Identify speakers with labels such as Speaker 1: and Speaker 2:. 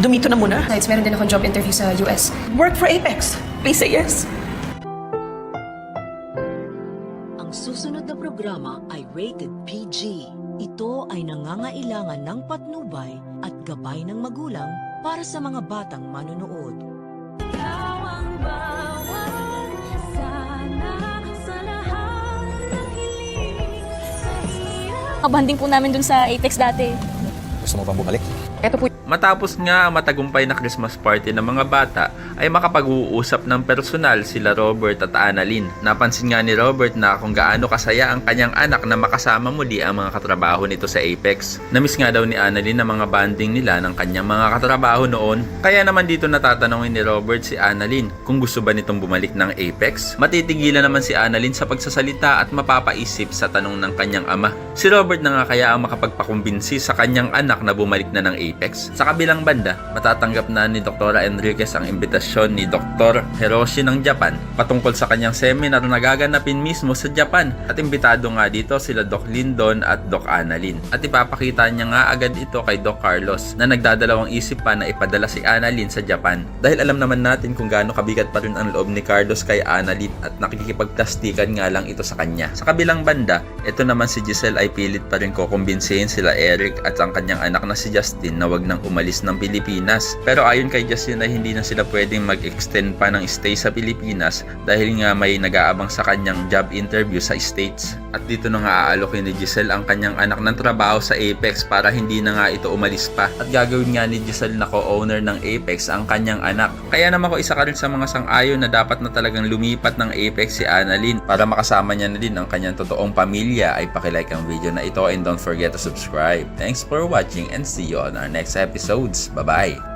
Speaker 1: dumito na muna.
Speaker 2: Besides, meron din akong job interview sa US.
Speaker 1: Work for Apex. Please say yes.
Speaker 3: Ang susunod na programa ay rated PG. Ito ay nangangailangan ng patnubay at gabay ng magulang para sa mga batang manonood.
Speaker 4: Kabanding po namin dun sa Apex dati.
Speaker 5: Gusto mo bang bumalik?
Speaker 1: Ito po
Speaker 6: Matapos nga ang matagumpay na Christmas party ng mga bata, ay makapag-uusap ng personal sila Robert at Annalyn. Napansin nga ni Robert na kung gaano kasaya ang kanyang anak na makasama muli ang mga katrabaho nito sa Apex. Namiss nga daw ni Annalyn ang mga banding nila ng kanyang mga katrabaho noon. Kaya naman dito natatanungin ni Robert si Annalyn kung gusto ba nitong bumalik ng Apex. Matitigilan naman si Annalyn sa pagsasalita at mapapaisip sa tanong ng kanyang ama. Si Robert na nga kaya ang makapagpakumbinsi sa kanyang anak na bumalik na ng Apex. Sa kabilang banda, matatanggap na ni Dr. Enriquez ang imbitasyon ni Dr. Hiroshi ng Japan patungkol sa kanyang seminar na gaganapin mismo sa Japan. At imbitado nga dito sila Doc Lindon at Doc Annalyn. At ipapakita niya nga agad ito kay Doc Carlos na nagdadalawang isip pa na ipadala si Annalyn sa Japan. Dahil alam naman natin kung gaano kabigat pa rin ang loob ni Carlos kay Annalyn at nakikipagplastikan nga lang ito sa kanya. Sa kabilang banda, ito naman si Giselle ay pilit pa rin kukumbinsihin sila Eric at ang kanyang anak na si Justin na wag nang umalis ng Pilipinas. Pero ayon kay Justin ay hindi na sila pwedeng mag-extend pa ng stay sa Pilipinas dahil nga may nag-aabang sa kanyang job interview sa States. At dito na nga aalokin ni Giselle ang kanyang anak ng trabaho sa Apex para hindi na nga ito umalis pa. At gagawin nga ni Giselle na co-owner ng Apex ang kanyang anak. Kaya naman ko isa ka rin sa mga sang-ayon na dapat na talagang lumipat ng Apex si Annalyn para makasama niya na din ang kanyang totoong pamilya. Ay pakilike ang video na ito and don't forget to subscribe. Thanks for watching and see you on our next episodes. Bye-bye!